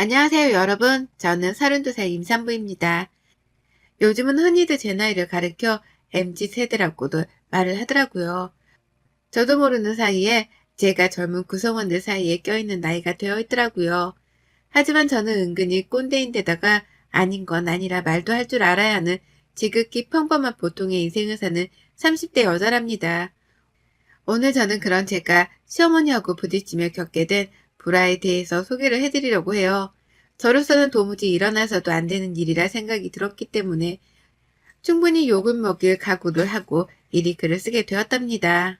안녕하세요 여러분. 저는 32살 임산부입니다. 요즘은 흔히들 제 나이를 가리켜 MZ세대라고도 말을 하더라고요. 저도 모르는 사이에 제가 젊은 구성원들 사이에 껴있는 나이가 되어 있더라고요. 하지만 저는 은근히 꼰대인데다가 아닌 건 아니라 말도 할 줄 알아야 하는 지극히 평범한 보통의 인생을 사는 30대 여자랍니다. 오늘 저는 그런 제가 시어머니하고 부딪히며 겪게 된 불화에 대해서 소개를 해드리려고 해요. 저로서는 도무지 일어나서도 안 되는 일이라 생각이 들었기 때문에 충분히 욕을 먹일 각오를 하고 미리 글을 쓰게 되었답니다.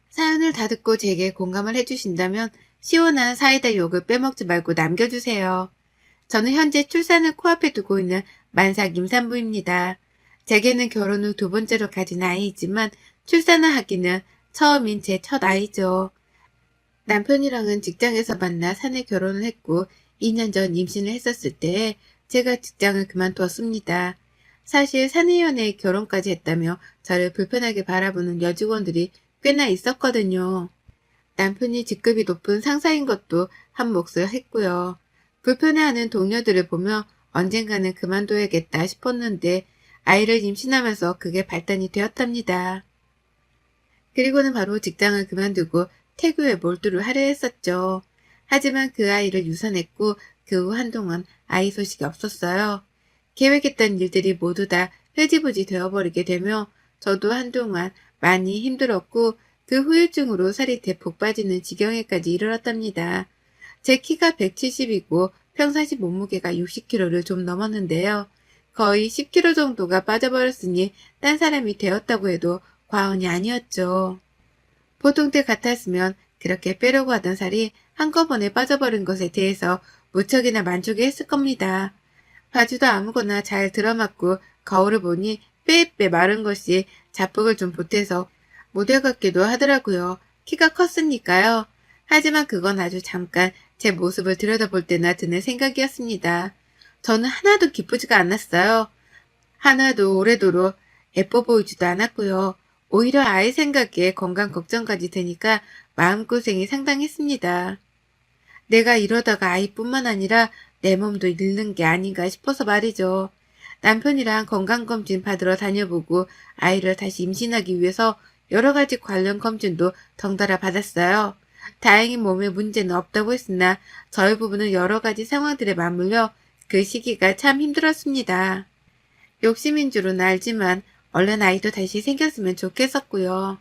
사연을 다 듣고 제게 공감을 해주신다면 시원한 사이다 욕을 빼먹지 말고 남겨주세요. 저는 현재 출산을 코앞에 두고 있는 만삭 임산부입니다. 제게는 결혼 후 두 번째로 가진 아이이지만 출산을 하기는 처음인 제 첫 아이죠. 남편이랑은 직장에서 만나 사내 결혼을 했고 2년 전 임신을 했었을 때에 제가 직장을 그만두었습니다. 사실 사내 연애에 결혼까지 했다며 저를 불편하게 바라보는 여직원들이 꽤나 있었거든요. 남편이 직급이 높은 상사인 것도 한 몫을 했고요. 불편해하는 동료들을 보며 언젠가는 그만둬야겠다 싶었는데 아이를 임신하면서 그게 발단이 되었답니다. 그리고는 바로 직장을 그만두고 태교에 몰두를 하려 했었죠. 하지만 그 아이를 유산했고 그 후 한동안 아이 소식이 없었어요. 계획했던 일들이 모두 다 흐지부지 되어버리게 되며 저도 한동안 많이 힘들었고 그 후유증으로 살이 대폭 빠지는 지경에까지 이르렀답니다. 제 키가 170이고 평상시 몸무게가 60kg를 좀 넘었는데요. 거의 10kg 정도가 빠져버렸으니 딴 사람이 되었다고 해도 과언이 아니었죠. 보통 때 같았으면 그렇게 빼려고 하던 살이 한꺼번에 빠져버린 것에 대해서 무척이나 만족해 했을 겁니다. 바지도 아무거나 잘 들어맞고 거울을 보니 빼빼 마른 것이 자폭을 좀 보태서 모델 같기도 하더라고요. 키가 컸으니까요. 하지만 그건 아주 잠깐 제 모습을 들여다볼 때나 드는 생각이었습니다. 저는 하나도 기쁘지가 않았어요. 하나도 오래도록 예뻐 보이지도 않았고요. 오히려 아이 생각에 건강 걱정까지 되니까 마음고생이 상당했습니다. 내가 이러다가 아이뿐만 아니라 내 몸도 잃는 게 아닌가 싶어서 말이죠. 남편이랑 건강검진 받으러 다녀보고 아이를 다시 임신하기 위해서 여러 가지 관련 검진도 덩달아 받았어요. 다행히 몸에 문제는 없다고 했으나 저희 부부는 여러 가지 상황들에 맞물려 그 시기가 참 힘들었습니다. 욕심인 줄은 알지만 얼른 아이도 다시 생겼으면 좋겠었고요.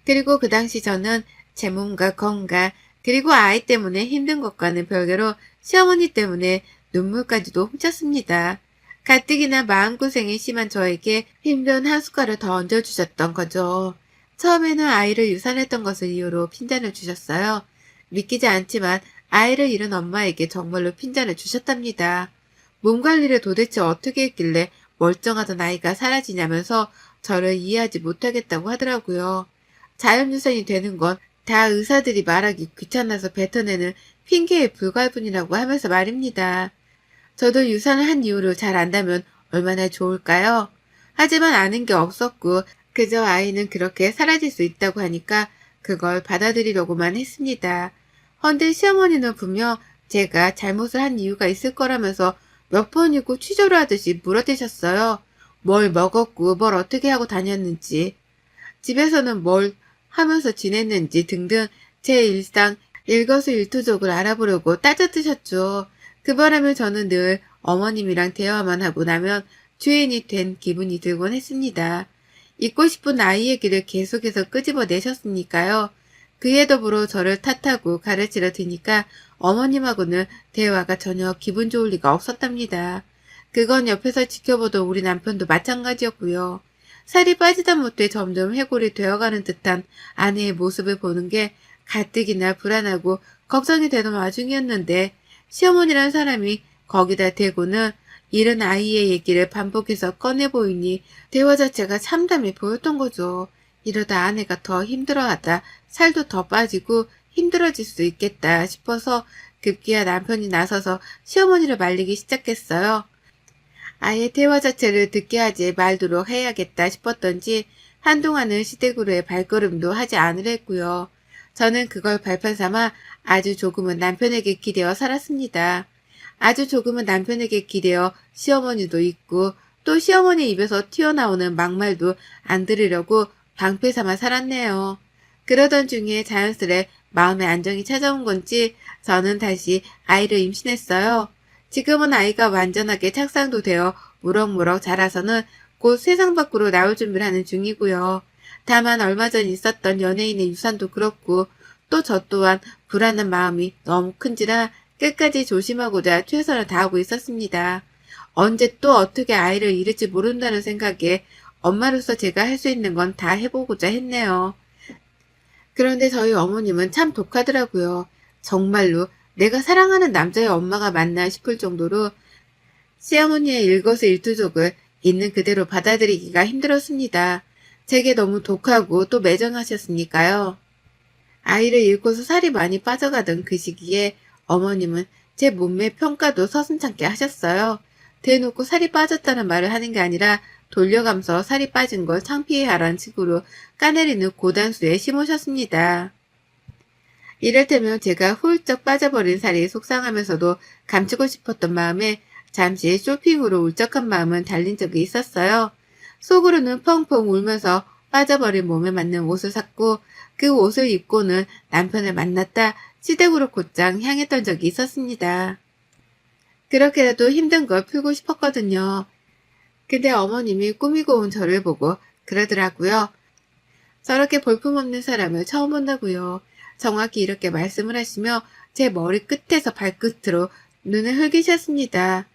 그리고 그 당시 저는 제 몸과 건강 그리고 아이 때문에 힘든 것과는 별개로 시어머니 때문에 눈물까지도 훔쳤습니다. 가뜩이나 마음고생이 심한 저에게 힘든 한 숟갈을 더 얹어주셨던 거죠. 처음에는 아이를 유산했던 것을 이유로 핀잔을 주셨어요. 믿기지 않지만 아이를 잃은 엄마에게 정말로 핀잔을 주셨답니다. 몸 관리를 도대체 어떻게 했길래 멀쩡하던 아이가 사라지냐면서 저를 이해하지 못하겠다고 하더라고요. 자연유산이 되는 건 다 의사들이 말하기 귀찮아서 뱉어내는 핑계에 불과할 뿐이라고 하면서 말입니다. 저도 유산을 한 이유를 잘 안다면 얼마나 좋을까요? 하지만 아는 게 없었고 그저 아이는 그렇게 사라질 수 있다고 하니까 그걸 받아들이려고만 했습니다. 헌데 시어머니는 분명 제가 잘못을 한 이유가 있을 거라면서 몇 번이고 취조를 하듯이 물어대셨어요. 뭘 먹었고 뭘 어떻게 하고 다녔는지, 집에서는 뭘 하면서 지냈는지 등등 제 일상 일거수일투족을 알아보려고 따져드셨죠. 그 바람에 저는 늘 어머님이랑 대화만 하고 나면 죄인이 된 기분이 들곤 했습니다. 잊고 싶은 아이 얘기를 계속해서 끄집어내셨으니까요. 그에 더불어 저를 탓하고 가르치려 드니까 어머님하고는 대화가 전혀 기분 좋을 리가 없었답니다. 그건 옆에서 지켜보던 우리 남편도 마찬가지였고요. 살이 빠지다 못해 점점 해골이 되어가는 듯한 아내의 모습을 보는 게 가뜩이나 불안하고 걱정이 되던 와중이었는데 시어머니란 사람이 거기다 대고는 잃은 아이의 얘기를 반복해서 꺼내 보이니 대화 자체가 참담해 보였던 거죠. 이러다 아내가 더 힘들어하다 살도 더 빠지고 힘들어질 수 있겠다 싶어서 급기야 남편이 나서서 시어머니를 말리기 시작했어요. 아예 대화 자체를 듣게 하지 말도록 해야겠다 싶었던지 한동안은 시댁으로의 발걸음도 하지 않으려 했고요. 저는 그걸 발판 삼아 아주 조금은 남편에게 기대어 살았습니다. 아주 조금은 남편에게 기대어 시어머니도 있고 또 시어머니 입에서 튀어나오는 막말도 안 들으려고 방패 삼아 살았네요. 그러던 중에 자연스레 마음의 안정이 찾아온 건지 저는 다시 아이를 임신했어요. 지금은 아이가 완전하게 착상도 되어 무럭무럭 자라서는 곧 세상 밖으로 나올 준비를 하는 중이고요. 다만 얼마 전 있었던 연예인의 유산도 그렇고 또 저 또한 불안한 마음이 너무 큰지라 끝까지 조심하고자 최선을 다하고 있었습니다. 언제 또 어떻게 아이를 잃을지 모른다는 생각에 엄마로서 제가 할 수 있는 건 다 해보고자 했네요. 그런데 저희 어머님은 참 독하더라고요. 정말로 내가 사랑하는 남자의 엄마가 맞나 싶을 정도로 시어머니의 일거수일투족을 있는 그대로 받아들이기가 힘들었습니다. 제게 너무 독하고 또 매정하셨으니까요. 아이를 잃고서 살이 많이 빠져가던 그 시기에 어머님은 제 몸매 평가도 서슴찮게 하셨어요. 대놓고 살이 빠졌다는 말을 하는 게 아니라 돌려가면서 살이 빠진 걸 창피해하라는 식으로 까내리는 고단수에 심으셨습니다. 이를테면 제가 훌쩍 빠져버린 살이 속상하면서도 감추고 싶었던 마음에 잠시 쇼핑으로 울적한 마음은 달린 적이 있었어요. 속으로는 펑펑 울면서 빠져버린 몸에 맞는 옷을 샀고 그 옷을 입고는 남편을 만났다 시댁으로 곧장 향했던 적이 있었습니다. 그렇게라도 힘든 걸 풀고 싶었거든요. 근데 어머님이 꾸미고 온 저를 보고 그러더라고요. 저렇게 볼품없는 사람을 처음 본다고요. 정확히 이렇게 말씀을 하시며 제 머리 끝에서 발끝으로 눈을 흘기셨습니다.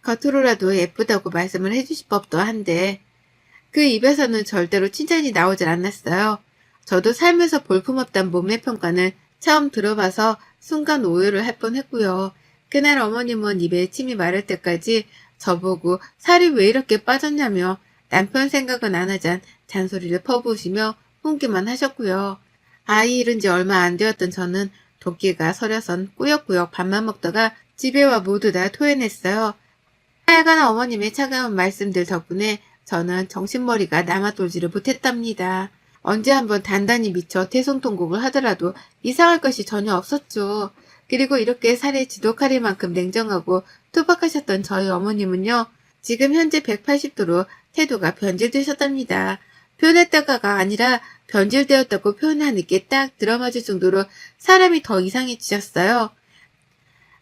겉으로라도 예쁘다고 말씀을 해주실 법도 한데 그 입에서는 절대로 칭찬이 나오질 않았어요. 저도 살면서 볼품없단 몸매 평가는 처음 들어봐서 순간 오해를 할 뻔했고요. 그날 어머님은 입에 침이 마를 때까지 저보고 살이 왜 이렇게 빠졌냐며 남편 생각은 안 하잔 잔소리를 퍼부으시며 훈기만 하셨고요. 아이 잃은 지 얼마 안 되었던 저는 도끼가 서려선 꾸역꾸역 밥만 먹다가 집에 와 모두 다 토해냈어요. 하여간 어머님의 차가운 말씀들 덕분에 저는 정신머리가 남아돌지를 못했답니다. 언제 한번 단단히 미쳐 태송통곡을 하더라도 이상할 것이 전혀 없었죠. 그리고 이렇게 살에 지독할 만큼 냉정하고 투박하셨던 저희 어머님은요. 지금 현재 180도로 태도가 변질되셨답니다. 변했다가가 아니라 변질되었다고 표현하는 게 딱 들어맞을 정도로 사람이 더 이상해지셨어요.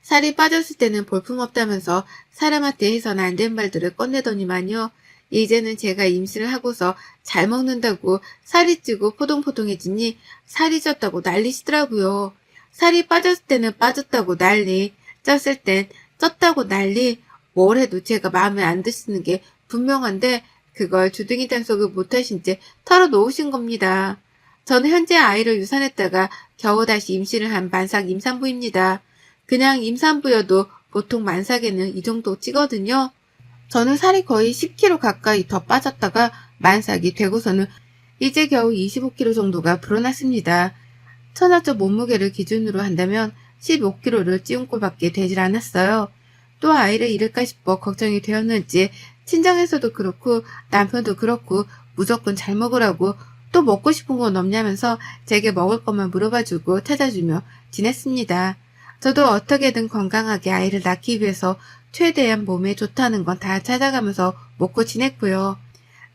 살이 빠졌을 때는 볼품없다면서 사람한테 해서는 안 된 말들을 꺼내더니만요. 이제는 제가 임신을 하고서 잘 먹는다고 살이 찌고 포동포동해지니 살이 쪘다고 난리시더라고요. 살이 빠졌을 때는 빠졌다고 난리, 쪘을 땐 쪘다고 난리, 뭘 해도 제가 마음에 안 드시는 게 분명한데 그걸 주둥이 단속을 못하신 채 털어놓으신 겁니다. 저는 현재 아이를 유산했다가 겨우 다시 임신을 한 만삭 임산부입니다. 그냥 임산부여도 보통 만삭에는 이 정도 찌거든요. 저는 살이 거의 10kg 가까이 더 빠졌다가 만삭이 되고서는 이제 겨우 25kg 정도가 불어났습니다. 천하적 몸무게를 기준으로 한다면 15kg를 찌운 꼴밖에 되질 않았어요. 또 아이를 잃을까 싶어 걱정이 되었는지 친정에서도 그렇고 남편도 그렇고 무조건 잘 먹으라고 또 먹고 싶은 건 없냐면서 제게 먹을 것만 물어봐주고 찾아주며 지냈습니다. 저도 어떻게든 건강하게 아이를 낳기 위해서 최대한 몸에 좋다는 건 다 찾아가면서 먹고 지냈고요.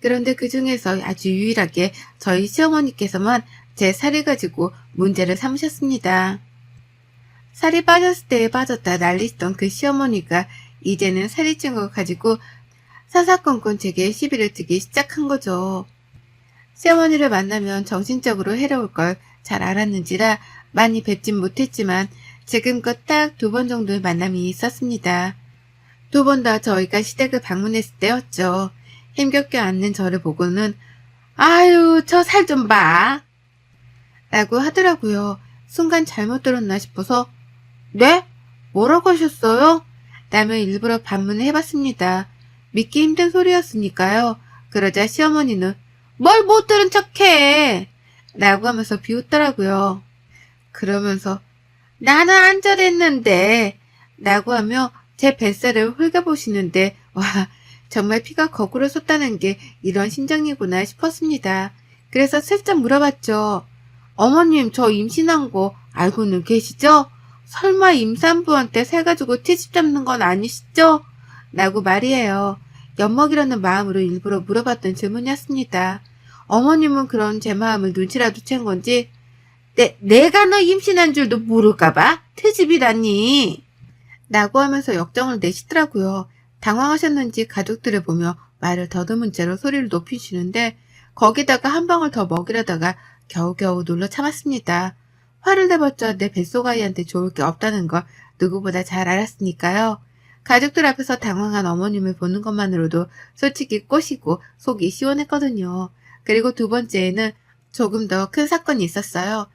그런데 그 중에서 아주 유일하게 저희 시어머니께서만 제 살을 가지고 문제를 삼으셨습니다. 살이 빠졌을 때 빠졌다 난리던 그 시어머니가 이제는 살이 찐 걸 가지고 사사건건 제게 시비를 뜨기 시작한 거죠. 시어머니를 만나면 정신적으로 해로울 걸 잘 알았는지라 많이 뵙진 못했지만 지금껏 딱 2번 정도의 만남이 있었습니다. 2번 다 저희가 시댁을 방문했을 때였죠. 힘겹게 앉는 저를 보고는 아유 저 살 좀 봐 라고 하더라고요. 순간 잘못 들었나 싶어서 네? 뭐라고 하셨어요? 라며 일부러 반문을 해봤습니다. 믿기 힘든 소리였으니까요. 그러자 시어머니는 뭘 못 들은 척해 라고 하면서 비웃더라고요. 그러면서 나는 안 저랬는데 라고 하며 제 뱃살을 훑어보시는데 와 정말 피가 거꾸로 솟다는 게 이런 심정이구나 싶었습니다. 그래서 슬쩍 물어봤죠. 어머님 저 임신한 거 알고는 계시죠? 설마 임산부한테 새 가지고 트집 잡는 건 아니시죠? 라고 말이에요. 엿먹이려는 마음으로 일부러 물어봤던 질문이었습니다. 어머님은 그런 제 마음을 눈치라도 챈 건지 내가 너 임신한 줄도 모를까봐? 트집이라니. 라고 하면서 역정을 내시더라고요. 당황하셨는지 가족들을 보며 말을 더듬은 채로 소리를 높이시는데 거기다가 한 방울 더 먹이려다가 겨우겨우 눌러 참았습니다. 화를 내봤자 내 뱃속 아이한테 좋을 게 없다는 걸 누구보다 잘 알았으니까요. 가족들 앞에서 당황한 어머님을 보는 것만으로도 솔직히 꼬시고 속이 시원했거든요. 그리고 두 번째에는 조금 더 큰 사건이 있었어요.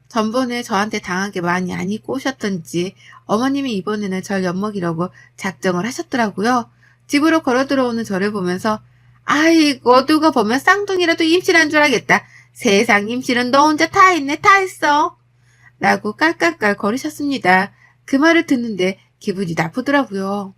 전번에 저한테 당하게 많이 안 입고 오셨던지 어머님이 이번에는 절 엿먹이려고 작정을 하셨더라고요. 집으로 걸어 들어오는 저를 보면서 아이고 누가 보면 쌍둥이라도 임신한 줄 알겠다. 세상 임신은 너 혼자 다 했네 다 했어. 라고 깔깔깔 거리셨습니다. 그 말을 듣는데 기분이 나쁘더라고요.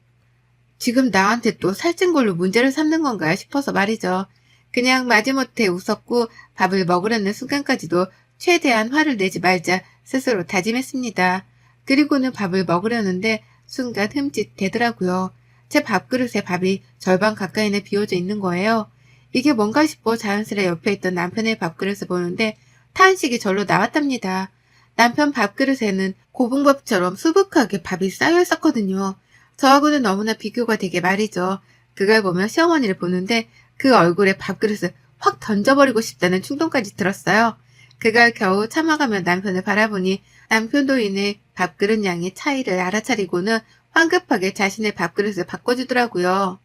지금 나한테 또 살찐 걸로 문제를 삼는 건가 싶어서 말이죠. 그냥 마지못해 웃었고 밥을 먹으려는 순간까지도 최대한 화를 내지 말자 스스로 다짐했습니다. 그리고는 밥을 먹으려는데 순간 흠칫대더라고요. 제 밥그릇에 밥이 절반 가까이나 비워져 있는 거예요. 이게 뭔가 싶어 자연스레 옆에 있던 남편의 밥그릇을 보는데 탄식이 절로 나왔답니다. 남편 밥그릇에는 고봉밥처럼 수북하게 밥이 쌓여 있었거든요. 저하고는 너무나 비교가 되게 말이죠. 그걸 보며 시어머니를 보는데 그 얼굴에 밥그릇을 확 던져버리고 싶다는 충동까지 들었어요. 그걸 겨우 참아가며 남편을 바라보니 남편도 이내 밥그릇 양의 차이를 알아차리고는 황급하게 자신의 밥그릇을 바꿔주더라고요.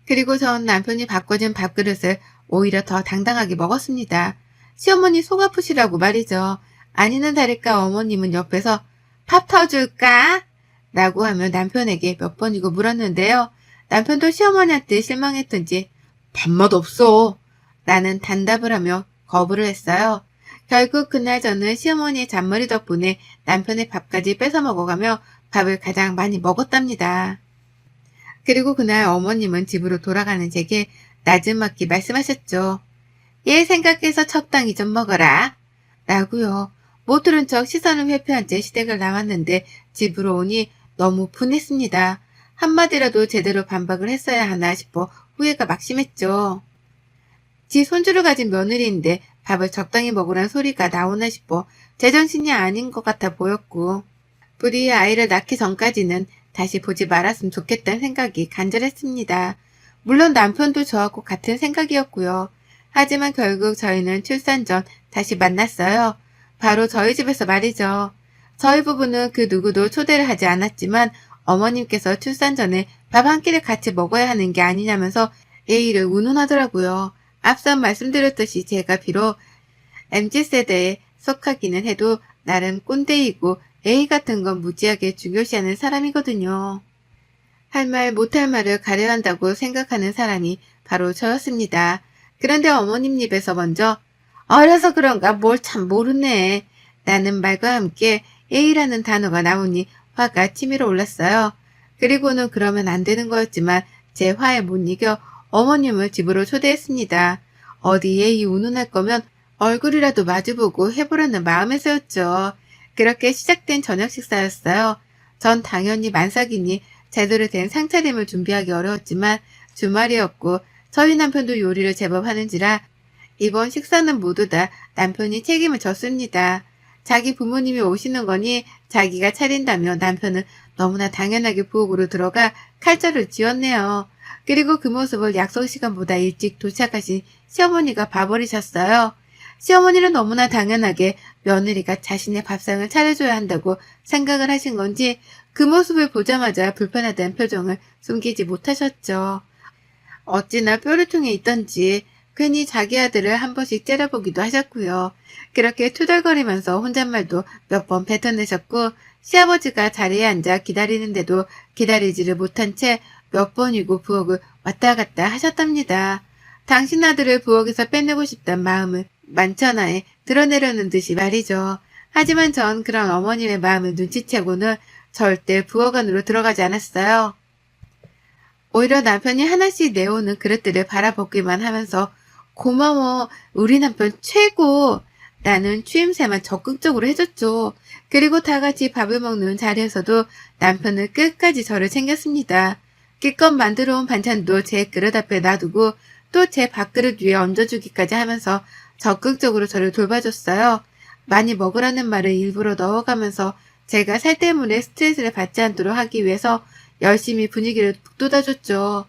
그리고 전 남편이 바꿔준 밥그릇을 오히려 더 당당하게 먹었습니다. 시어머니 속 아프시라고 말이죠. 아니는 다를까 어머님은 옆에서 밥 터줄까? 라고 하며 남편에게 몇 번이고 물었는데요. 남편도 시어머니한테 실망했던지 밥맛 없어. 라는 단답을 하며 거부를 했어요. 결국 그날 저는 시어머니의 잔머리 덕분에 남편의 밥까지 뺏어 먹어가며 밥을 가장 많이 먹었답니다. 그리고 그날 어머님은 집으로 돌아가는 제게 나지막히 말씀하셨죠. 얘 생각해서 적당히 좀 먹어라. 라고요. 못 들은 척 시선을 회피한 채 시댁을 나왔는데 집으로 오니 너무 분했습니다. 한마디라도 제대로 반박을 했어야 하나 싶어 후회가 막심했죠. 지 손주를 가진 며느리인데 밥을 적당히 먹으란 소리가 나오나 싶어 제정신이 아닌 것 같아 보였고 부디 아이를 낳기 전까지는 다시 보지 말았으면 좋겠다는 생각이 간절했습니다. 물론 남편도 저하고 같은 생각이었고요. 하지만 결국 저희는 출산 전 다시 만났어요. 바로 저희 집에서 말이죠. 저희 부부는 그 누구도 초대를 하지 않았지만 어머님께서 출산 전에 밥 한 끼를 같이 먹어야 하는 게 아니냐면서 예의를 운운하더라고요. 앞서 말씀드렸듯이 제가 비록 MZ세대에 속하기는 해도 나름 꼰대이고 예의 같은 건 무지하게 중요시하는 사람이거든요. 할 말 못할 말을 가려야 한다고 생각하는 사람이 바로 저였습니다. 그런데 어머님 입에서 먼저 어려서 그런가 뭘 참 모르네 라는 말과 함께 예의라는 단어가 나오니 화가 치밀어 올랐어요. 그리고는 그러면 안 되는 거였지만 제 화에 못 이겨 어머님을 집으로 초대했습니다. 어디 예의 운운할 거면 얼굴이라도 마주보고 해보려는 마음에서였죠. 그렇게 시작된 저녁 식사였어요. 전 당연히 만삭이니 제대로 된 상차림을 준비하기 어려웠지만 주말이었고 저희 남편도 요리를 제법 하는지라 이번 식사는 모두 다 남편이 책임을 졌습니다. 자기 부모님이 오시는 거니 자기가 차린다며 남편은 너무나 당연하게 부엌으로 들어가 칼자를 쥐었네요. 그리고 그 모습을 약속 시간보다 일찍 도착하신 시어머니가 봐버리셨어요. 시어머니는 너무나 당연하게 며느리가 자신의 밥상을 차려줘야 한다고 생각을 하신 건지 그 모습을 보자마자 불편하다는 표정을 숨기지 못하셨죠. 어찌나 뾰루통에 있던지 괜히 자기 아들을 한 번씩 째려보기도 하셨고요. 그렇게 투덜거리면서 혼잣말도 몇 번 뱉어내셨고 시아버지가 자리에 앉아 기다리는데도 기다리지를 못한 채 몇 번이고 부엌을 왔다 갔다 하셨답니다. 당신 아들을 부엌에서 빼내고 싶단 마음을 만천하에 드러내려는 듯이 말이죠. 하지만 전 그런 어머님의 마음을 눈치채고는 절대 부엌 안으로 들어가지 않았어요. 오히려 남편이 하나씩 내오는 그릇들을 바라보기만 하면서 고마워 우리 남편 최고 라는 추임새만 적극적으로 해줬죠. 그리고 다 같이 밥을 먹는 자리에서도 남편은 끝까지 저를 챙겼습니다. 기껏 만들어 온 반찬도 제 그릇 앞에 놔두고 또 제 밥그릇 위에 얹어주기까지 하면서 적극적으로 저를 돌봐줬어요. 많이 먹으라는 말을 일부러 넣어가면서 제가 살 때문에 스트레스를 받지 않도록 하기 위해서 열심히 분위기를 북돋아줬죠.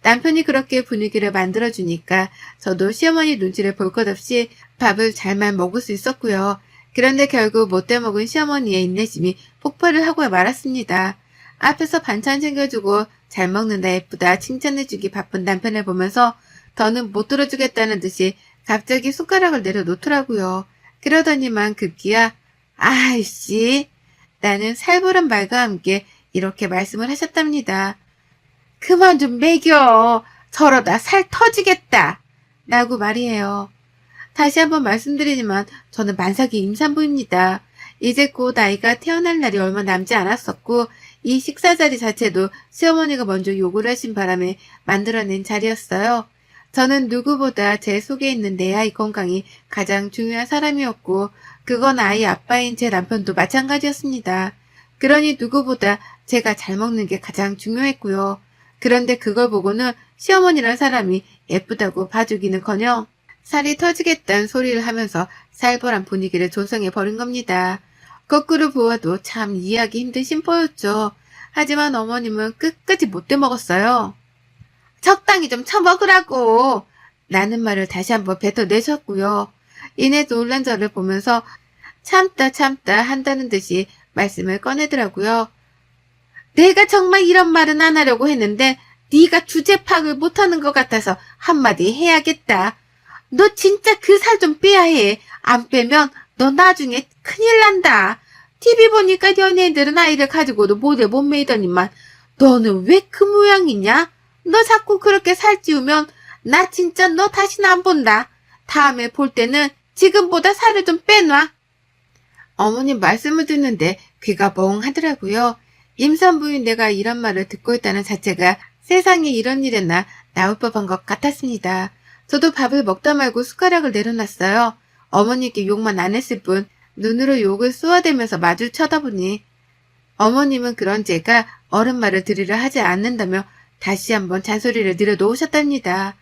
남편이 그렇게 분위기를 만들어주니까 저도 시어머니 눈치를 볼 것 없이 밥을 잘만 먹을 수 있었고요. 그런데 결국 못돼 먹은 시어머니의 인내심이 폭발을 하고 말았습니다. 앞에서 반찬 챙겨주고 잘 먹는다 예쁘다 칭찬해주기 바쁜 남편을 보면서 더는 못 들어주겠다는 듯이 갑자기 손가락을 내려놓더라고요. 그러더니만 급기야 아이씨 나는 살벌한 말과 함께 이렇게 말씀을 하셨답니다. 그만 좀 먹여. 저러다 살 터지겠다. 라고 말이에요. 다시 한번 말씀드리지만 저는 만삭이 임산부입니다. 이제 곧 아이가 태어날 날이 얼마 남지 않았었고 이 식사 자리 자체도 시어머니가 먼저 요구를 하신 바람에 만들어낸 자리였어요. 저는 누구보다 제 속에 있는 내 아이 건강이 가장 중요한 사람이었고 그건 아이 아빠인 제 남편도 마찬가지였습니다. 그러니 누구보다 제가 잘 먹는 게 가장 중요했고요. 그런데 그걸 보고는 시어머니란 사람이 예쁘다고 봐주기는커녕 살이 터지겠다는 소리를 하면서 살벌한 분위기를 조성해버린 겁니다. 거꾸로 보아도 참 이해하기 힘든 심보였죠. 하지만 어머님은 끝까지 못돼 먹었어요. 적당히 좀 처먹으라고 라는 말을 다시 한번 뱉어내셨고요. 이내 놀란 저를 보면서 참다 한다는 듯이 말씀을 꺼내더라고요. 내가 정말 이런 말은 안 하려고 했는데 네가 주제 파악을 못하는 것 같아서 한마디 해야겠다. 너 진짜 그 살 좀 빼야 해. 안 빼면 너 나중에 큰일 난다. TV 보니까 연예인들은 아이를 가지고도 모델 못 메이더니만 너는 왜 그 모양이냐? 너 자꾸 그렇게 살찌우면 나 진짜 너 다시는 안 본다. 다음에 볼 때는 지금보다 살을 좀 빼놔. 어머님 말씀을 듣는데 귀가 멍하더라고요. 임산부인 내가 이런 말을 듣고 있다는 자체가 세상에 이런 일이나 나올 법한 것 같았습니다. 저도 밥을 먹다 말고 숟가락을 내려놨어요. 어머니께 욕만 안 했을 뿐 눈으로 욕을 쏘아대면서 마주 쳐다보니 어머님은 그런 제가 어른 말을 들으려 하지 않는다며 다시 한번 잔소리를 늘어놓으셨답니다.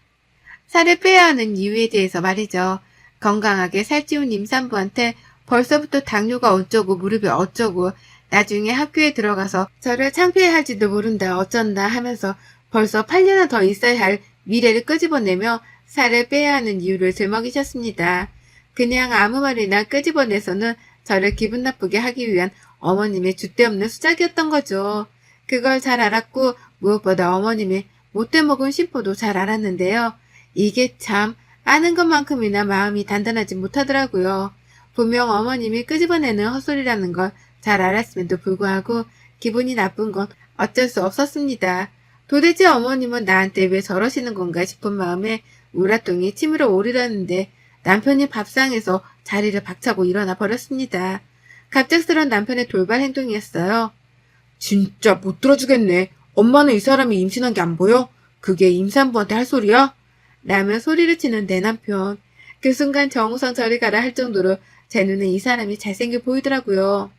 살을 빼야 하는 이유에 대해서 말이죠. 건강하게 살찌운 임산부한테 벌써부터 당뇨가 어쩌고 무릎이 어쩌고 나중에 학교에 들어가서 저를 창피해할지도 모른다 어쩐다 하면서 벌써 8년은 더 있어야 할 미래를 끄집어내며 살을 빼야 하는 이유를 들먹이셨습니다. 그냥 아무 말이나 끄집어내서는 저를 기분 나쁘게 하기 위한 어머님의 줏대없는 수작이었던 거죠. 그걸 잘 알았고 무엇보다 어머님의 못돼 먹은 심보도 잘 알았는데요. 이게 참 아는 것만큼이나 마음이 단단하지 못하더라고요. 분명 어머님이 끄집어내는 헛소리라는 걸 잘 알았음에도 불구하고 기분이 나쁜 건 어쩔 수 없었습니다. 도대체 어머님은 나한테 왜 저러시는 건가 싶은 마음에 우라통이 치밀어 오르려는데 남편이 밥상에서 자리를 박차고 일어나 버렸습니다. 갑작스런 남편의 돌발 행동이었어요. 진짜 못 들어주겠네. 엄마는 이 사람이 임신한 게 안 보여? 그게 임산부한테 할 소리야? 라며 소리를 치는 내 남편. 그 순간 정우성 저리 가라 할 정도로 제 눈에 이 사람이 잘생겨 보이더라고요.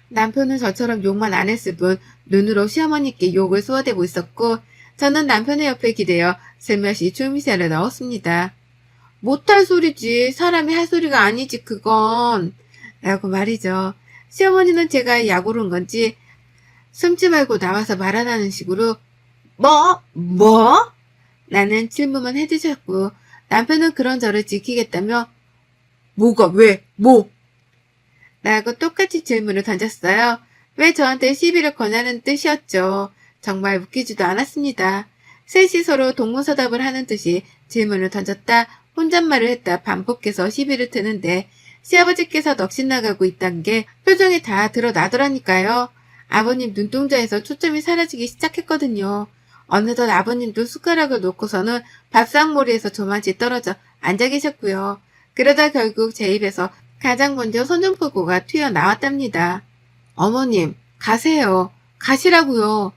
남편은 저처럼 욕만 안 했을 뿐 눈으로 시어머니께 욕을 쏘아대고 있었고 저는 남편의 옆에 기대어 슬며시 추미새를 넣었습니다. 못할 소리지. 사람이 할 소리가 아니지 그건. 라고 말이죠. 시어머니는 제가 약오른 건지 숨지 말고 나와서 말하라는 식으로 뭐? 라는 질문만 해주셨고 남편은 그런 저를 지키겠다며 뭐가 왜? 뭐? 라고 똑같이 질문을 던졌어요. 왜 저한테 시비를 거냐는 뜻이었죠. 정말 웃기지도 않았습니다. 셋이 서로 동문서답을 하는 듯이 질문을 던졌다 혼잣말을 했다 반복해서 시비를 트는데 시아버지께서 넋이 나가고 있단 게 표정이 다 드러나더라니까요. 아버님 눈동자에서 초점이 사라지기 시작했거든요. 어느덧 아버님도 숟가락을 놓고서는 밥상머리에서 저만치 떨어져 앉아 계셨고요. 그러다 결국 제 입에서 가장 먼저 손전포고가 튀어나왔답니다. 어머님, 가세요. 가시라고요.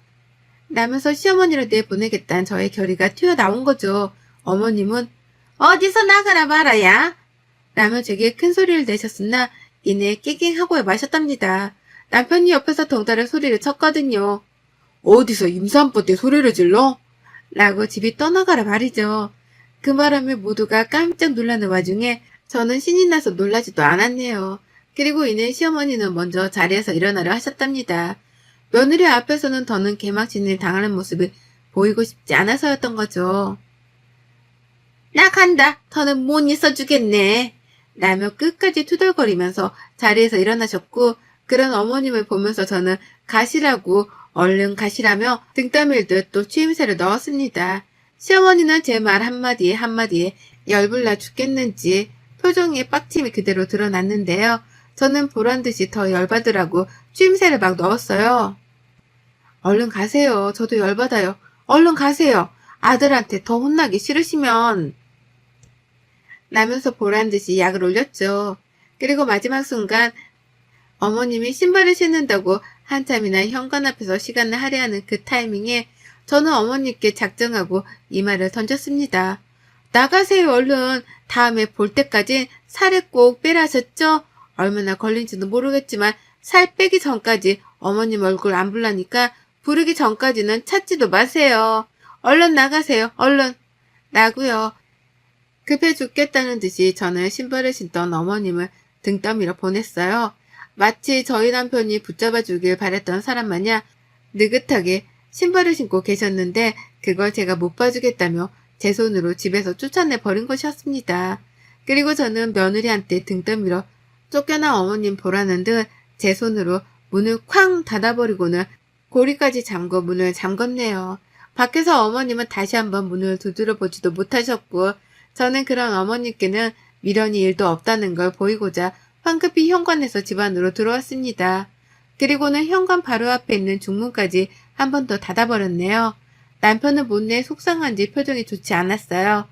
라면서 시어머니를 내보내겠다는 저의 결의가 튀어나온 거죠. 어머님은 어디서 나가라 말아야? 라며 제게 큰 소리를 내셨으나 이내 깨갱하고 마셨답니다. 남편이 옆에서 덩달아 소리를 쳤거든요. 어디서 임산부 때 소리를 질러? 라고 집이 떠나가라 말이죠. 그 바람에 모두가 깜짝 놀라는 와중에 저는 신이 나서 놀라지도 않았네요. 그리고 이내 시어머니는 먼저 자리에서 일어나려 하셨답니다. 며느리 앞에서는 더는 개막신을 당하는 모습을 보이고 싶지 않아서였던 거죠. 나 간다. 더는 못 있어주겠네. 라며 끝까지 투덜거리면서 자리에서 일어나셨고, 그런 어머님을 보면서 저는 가시라고 얼른 가시라며 등 떠밀듯 또 추임새를 넣었습니다. 시어머니는 제 말 한마디에 한마디에 열불나 죽겠는지 표정에 빡침이 그대로 드러났는데요. 저는 보란듯이 더 열받으라고 추임새를 막 넣었어요. 얼른 가세요. 저도 열받아요. 얼른 가세요. 아들한테 더 혼나기 싫으시면. 라면서 보란듯이 약을 올렸죠. 그리고 마지막 순간 어머님이 신발을 신는다고 한참이나 현관 앞에서 시간을 할애하는 그 타이밍에 저는 어머님께 작정하고 이 말을 던졌습니다. 나가세요 얼른. 다음에 볼 때까지 살을 꼭 빼라 하셨죠? 얼마나 걸린지도 모르겠지만 살 빼기 전까지 어머님 얼굴 안 불라니까 부르기 전까지는 찾지도 마세요. 얼른 나가세요. 얼른. 라고요. 급해 죽겠다는 듯이 저는 신발을 신던 어머님을 등 떠밀어 보냈어요. 마치 저희 남편이 붙잡아 주길 바랬던 사람 마냥 느긋하게 신발을 신고 계셨는데 그걸 제가 못 봐주겠다며 제 손으로 집에서 쫓아내 버린 것이었습니다. 그리고 저는 며느리한테 등 떠밀어 쫓겨난 어머님 보라는 듯 제 손으로 문을 쾅 닫아버리고는 고리까지 잠궈 문을 잠궜네요. 밖에서 어머님은 다시 한번 문을 두드려 보지도 못하셨고 저는 그런 어머님께는 미련이 일도 없다는 걸 보이고자 황급히 현관에서 집 안으로 들어왔습니다. 그리고는 현관 바로 앞에 있는 중문까지 한 번 더 닫아버렸네요. 남편은 못내 속상한지 표정이 좋지 않았어요.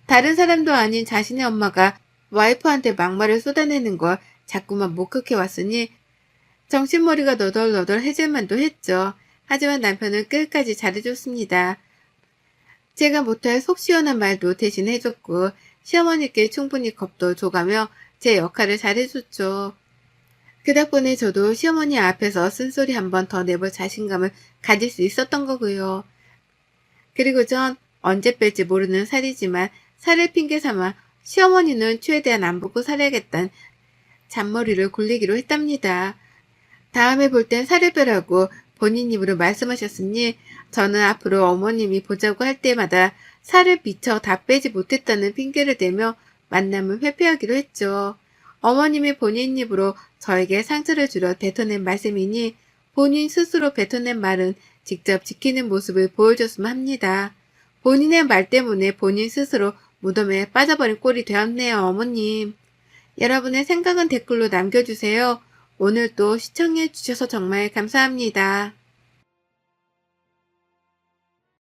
다른 사람도 아닌 자신의 엄마가 와이프한테 막말을 쏟아내는 걸 자꾸만 목격해 왔으니 정신머리가 너덜너덜해질만도 했죠. 하지만 남편은 끝까지 잘해줬습니다. 제가 못할 속 시원한 말도 대신 해줬고 시어머니께 충분히 겁도 줘가며 제 역할을 잘해줬죠. 그 덕분에 저도 시어머니 앞에서 쓴소리 한 번 더 내볼 자신감을 가질 수 있었던 거고요. 그리고 전 언제 뺄지 모르는 살이지만 살을 핑계 삼아 시어머니는 최대한 안 보고 살아야겠다는 잔머리를 굴리기로 했답니다. 다음에 볼 땐 살을 빼라고 본인 입으로 말씀하셨으니 저는 앞으로 어머님이 보자고 할 때마다 살을 미처 다 빼지 못했다는 핑계를 대며 만남을 회피하기로 했죠. 어머님이 본인 입으로 저에게 상처를 주려 뱉어낸 말씀이니 본인 스스로 뱉어낸 말은 직접 지키는 모습을 보여줬으면 합니다. 본인의 말 때문에 본인 스스로 무덤에 빠져버린 꼴이 되었네요, 어머님. 여러분의 생각은 댓글로 남겨주세요. 오늘도 시청해주셔서 정말 감사합니다.